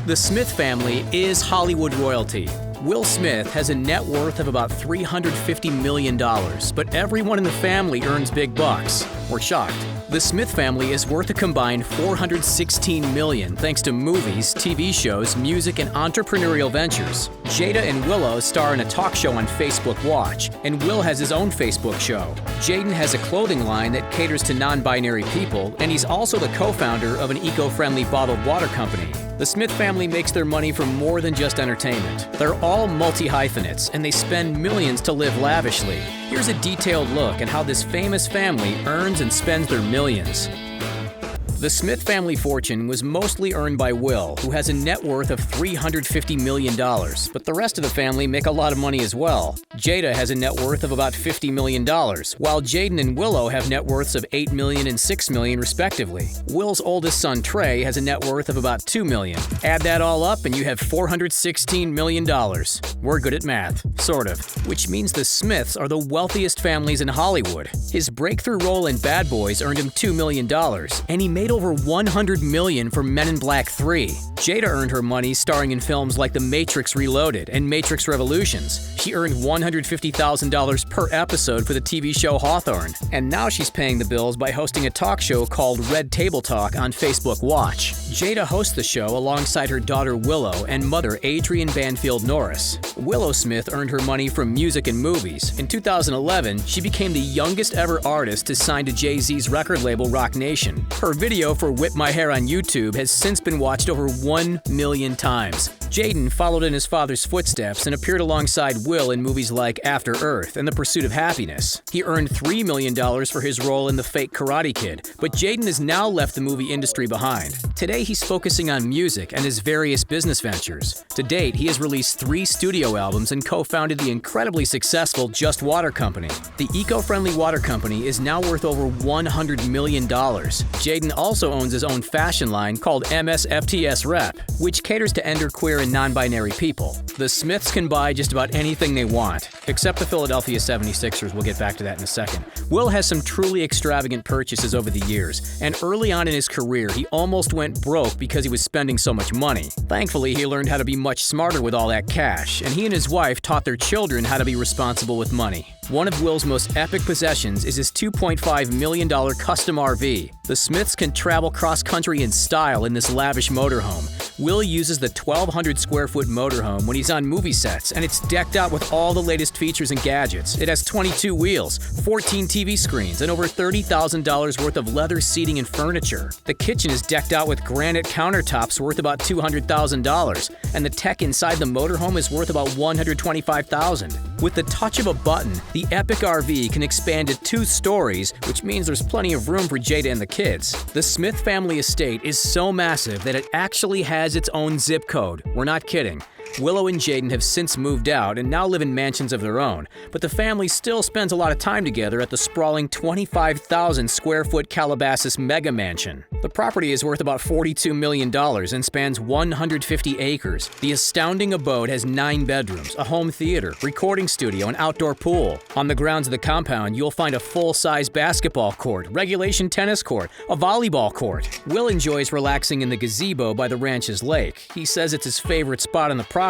The Smith family is Hollywood royalty. Will Smith has a net worth of about $350 million, but everyone in the family earns big bucks. We're shocked. The Smith family is worth a combined $416 million thanks to movies, TV shows, music, and entrepreneurial ventures. Jada and Willow star in a talk show on Facebook Watch, and Will has his own Facebook show. Jaden has a clothing line that caters to non-binary people, and he's also the co-founder of an eco-friendly bottled water company. The Smith family makes their money from more than just entertainment. They're all multi-hyphenates, and they spend millions to live lavishly. Here's a detailed look at how this famous family earns and spends their millions. The Smith family fortune was mostly earned by Will, who has a net worth of $350 million, but the rest of the family make a lot of money as well. Jada has a net worth of about $50 million, while Jaden and Willow have net worths of $8 million and $6 million respectively. Will's oldest son, Trey, has a net worth of about $2 million. Add that all up and you have $416 million. We're good at math, sort of, which means the Smiths are the wealthiest families in Hollywood. His breakthrough role in Bad Boys earned him $2 million, and he made over $100 million for Men in Black 3. Jada earned her money starring in films like The Matrix Reloaded and Matrix Revolutions. She earned $150,000 per episode for the TV show Hawthorne, and now she's paying the bills by hosting a talk show called Red Table Talk on Facebook Watch. Jada hosts the show alongside her daughter Willow and mother Adrienne Banfield Norris. Willow Smith earned her money from music and movies. In 2011, she became the youngest ever artist to sign to Jay-Z's record label Roc Nation. Her video for Whip My Hair on YouTube has since been watched over 1 million times. Jaden followed in his father's footsteps and appeared alongside Will in movies like After Earth and The Pursuit of Happiness. He earned $3 million for his role in The Fake Karate Kid, but Jaden has now left the movie industry behind. Today he's focusing on music and his various business ventures. To date, he has released 3 studio albums and co-founded the incredibly successful Just Water Company. The eco-friendly water company is now worth over $100 million. Jaden also owns his own fashion line called MSFTS Rep, which caters to genderqueer and non-binary people. The Smiths can buy just about anything they want, except the Philadelphia 76ers. We'll get back to that in a second. Will has some truly extravagant purchases over the years, and early on in his career, he almost went broke because he was spending so much money. Thankfully, he learned how to be much smarter with all that cash, and he and his wife taught their children how to be responsible with money. One of Will's most epic possessions is his $2.5 million custom RV. The Smiths can travel cross-country in style in this lavish motorhome. Will uses the 1,200 square foot motorhome when he's on movie sets, and it's decked out with all the latest features and gadgets. It has 22 wheels, 14 TV screens, and over $30,000 worth of leather seating and furniture. The kitchen is decked out with granite countertops worth about $200,000, and the tech inside the motorhome is worth about $125,000. With the touch of a button, the epic RV can expand to 2 stories, which means there's plenty of room for Jada and the kids. The Smith family estate is so massive that it actually has its own zip code. We're not kidding. Willow and Jaden have since moved out and now live in mansions of their own, but the family still spends a lot of time together at the sprawling 25,000 square foot Calabasas mega mansion. The property is worth about $42 million and spans 150 acres. The astounding abode has 9 bedrooms, a home theater, recording studio, and outdoor pool. On the grounds of the compound, you'll find a full-size basketball court, regulation tennis court, a volleyball court. Will enjoys relaxing in the gazebo by the ranch's lake. He says it's his favorite spot on the property.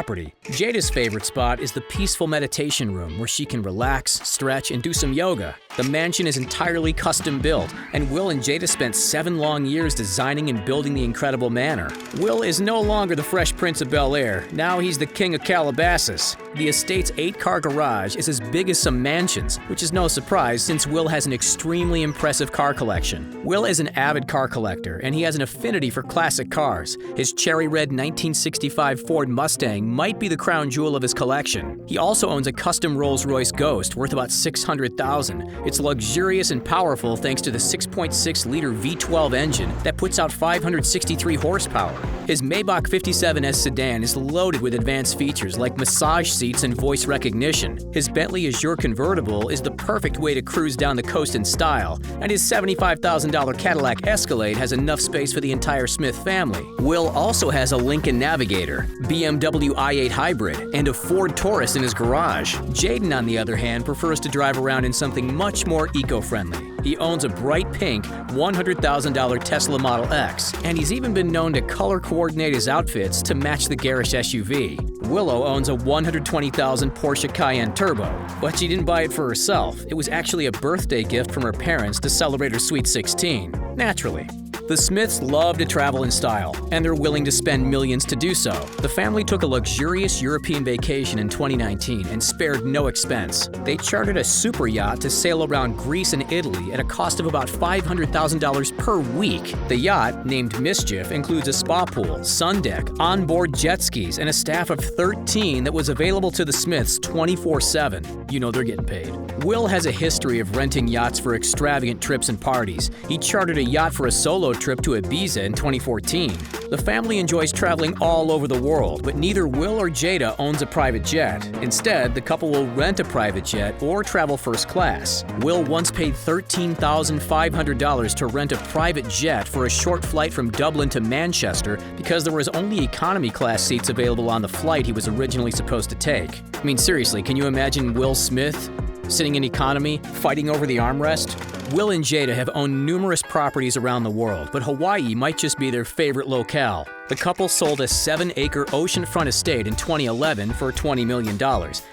Jada's favorite spot is the peaceful meditation room where she can relax, stretch, and do some yoga. The mansion is entirely custom built, and Will and Jada spent 7 long years designing and building the incredible manor. Will is no longer the Fresh Prince of Bel-Air. Now he's the king of Calabasas. The estate's 8-car garage is as big as some mansions, which is no surprise since Will has an extremely impressive car collection. Will is an avid car collector, and he has an affinity for classic cars. His cherry red 1965 Ford Mustang might be the crown jewel of his collection. He also owns a custom Rolls-Royce Ghost worth about $600,000. It's luxurious and powerful thanks to the 6.6-liter V12 engine that puts out 563 horsepower. His Maybach 57S sedan is loaded with advanced features like massage seats and voice recognition. His Bentley Azure convertible is the perfect way to cruise down the coast in style, and his $75,000 Cadillac Escalade has enough space for the entire Smith family. Will also has a Lincoln Navigator, BMW i8 Hybrid, and a Ford Taurus in his garage. Jaden, on the other hand, prefers to drive around in something much more eco-friendly. He owns a bright pink $100,000 Tesla Model X, and he's even been known to color coordinate his outfits to match the garish SUV. Willow owns a $120,000 Porsche Cayenne Turbo, but she didn't buy it for herself. It was actually a birthday gift from her parents to celebrate her sweet 16. Naturally. The Smiths love to travel in style, and they're willing to spend millions to do so. The family took a luxurious European vacation in 2019 and spared no expense. They chartered a super yacht to sail around Greece and Italy at a cost of about $500,000 per week. The yacht, named Mischief, includes a spa pool, sun deck, onboard jet skis, and a staff of 13 that was available to the Smiths 24/7. You know they're getting paid. Will has a history of renting yachts for extravagant trips and parties. He chartered a yacht for a solo trip to Ibiza in 2014. The family enjoys traveling all over the world, but neither Will or Jada owns a private jet. Instead, the couple will rent a private jet or travel first class. Will once paid $13,500 to rent a private jet for a short flight from Dublin to Manchester because there was only economy class seats available on the flight he was originally supposed to take. I mean, seriously, can you imagine Will Smith sitting in economy, fighting over the armrest? Will and Jada have owned numerous properties around the world, but Hawaii might just be their favorite locale. The couple sold a 7-acre oceanfront estate in 2011 for $20 million,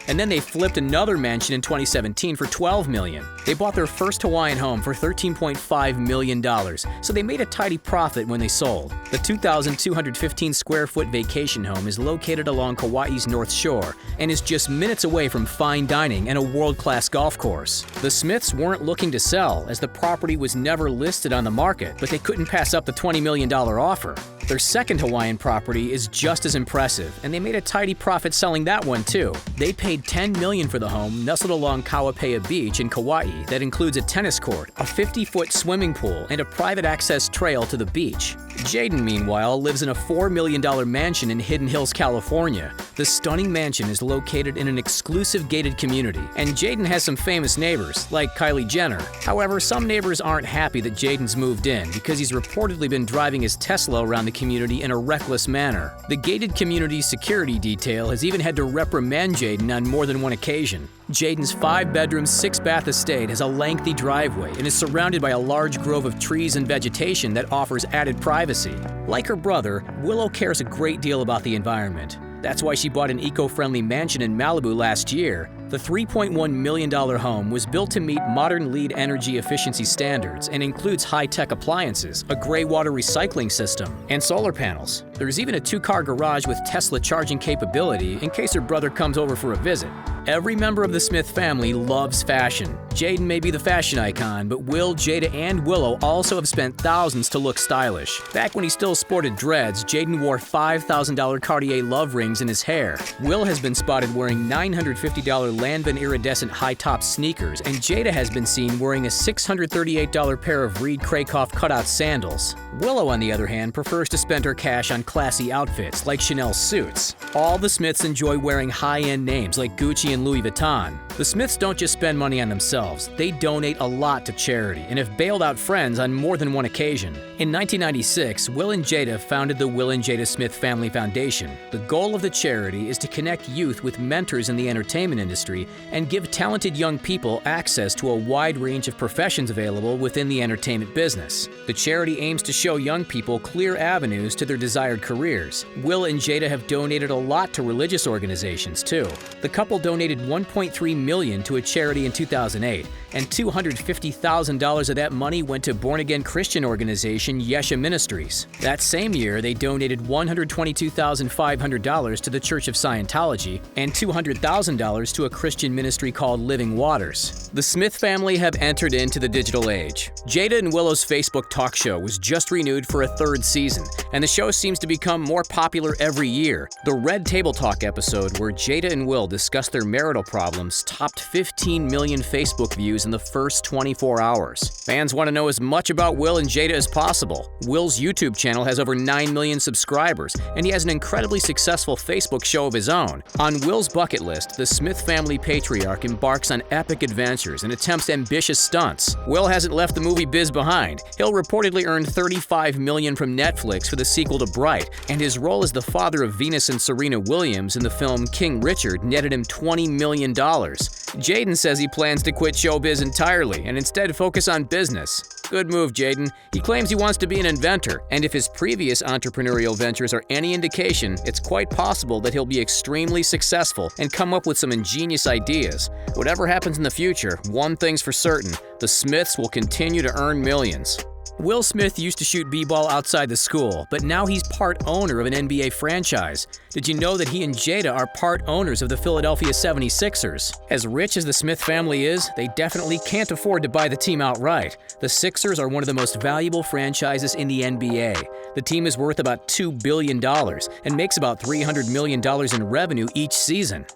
and then they flipped another mansion in 2017 for $12 million. They bought their first Hawaiian home for $13.5 million, so they made a tidy profit when they sold. The 2,215 square foot vacation home is located along Kauai's North Shore and is just minutes away from fine dining and a world-class golf course. The Smiths weren't looking to sell, as the property was never listed on the market, but they couldn't pass up the $20 million offer. Their second Hawaiian property is just as impressive, and they made a tidy profit selling that one too. They paid $10 million for the home nestled along Kauape'a Beach in Kauai that includes a tennis court, a 50-foot swimming pool, and a private access trail to the beach. Jaden, meanwhile, lives in a $4 million mansion in Hidden Hills, California. The stunning mansion is located in an exclusive gated community, and Jaden has some famous neighbors, like Kylie Jenner. However, some neighbors aren't happy that Jaden's moved in because he's reportedly been driving his Tesla around the community in a reckless manner. The gated community security detail has even had to reprimand Jaden on more than one occasion. Jaden's 5-bedroom, 6-bath estate has a lengthy driveway and is surrounded by a large grove of trees and vegetation that offers added privacy. Like her brother, Willow cares a great deal about the environment. That's why she bought an eco-friendly mansion in Malibu last year. The $3.1 million home was built to meet modern LEED energy efficiency standards and includes high-tech appliances, a gray water recycling system, and solar panels. There's even a 2-car garage with Tesla charging capability in case her brother comes over for a visit. Every member of the Smith family loves fashion. Jaden may be the fashion icon, but Will, Jada, and Willow also have spent thousands to look stylish. Back when he still sported dreads, Jaden wore $5,000 Cartier love rings in his hair. Will has been spotted wearing $950 Lanvin iridescent high-top sneakers, and Jada has been seen wearing a $638 pair of Reed Krakoff cutout sandals. Willow, on the other hand, prefers to spend her cash on classy outfits like Chanel suits. All the Smiths enjoy wearing high-end names like Gucci and Louis Vuitton. The Smiths don't just spend money on themselves, they donate a lot to charity and have bailed out friends on more than one occasion. In 1996, Will and Jada founded the Will and Jada Smith Family Foundation. The goal of the charity is to connect youth with mentors in the entertainment industry and give talented young people access to a wide range of professions available within the entertainment business. The charity aims to show young people clear avenues to their desired careers. Will and Jada have donated a lot to religious organizations too. The couple donated $1.3 million to a charity in 2008, and $250,000 of that money went to born-again Christian organization Yesha Ministries. That same year, they donated $122,500 to the Church of Scientology and $200,000 to a Christian ministry called Living Waters. The Smith family have entered into the digital age. Jada and Willow's Facebook talk show was just renewed for a 3rd season, and the show seems to become more popular every year. The Red Table Talk episode, where Jada and Will discuss their marital problems, topped 15 million Facebook views in the first 24 hours. Fans want to know as much about Will and Jada as possible. Will's YouTube channel has over 9 million subscribers, and he has an incredibly successful Facebook show of his own. On Will's bucket list, the Smith family patriarch embarks on epic adventures and attempts ambitious stunts. Will hasn't left the movie biz behind. He'll reportedly earn $35 million from Netflix for the sequel to Bright, and his role as the father of Venus and Serena Williams in the film King Richard netted him $20 million. Jaden says he plans to quit showbiz entirely and instead focus on business. Good move, Jaden. He claims he wants to be an inventor, and if his previous entrepreneurial ventures are any indication, it's quite possible that he'll be extremely successful and come up with some ingenious ideas. Whatever happens in the future, one thing's for certain: the Smiths will continue to earn millions. Will Smith used to shoot b-ball outside the school, but now he's part owner of an NBA franchise. Did you know that he and Jada are part owners of the Philadelphia 76ers? As rich as the Smith family is, they definitely can't afford to buy the team outright. The Sixers are one of the most valuable franchises in the NBA. The team is worth about $2 billion and makes about $300 million in revenue each season.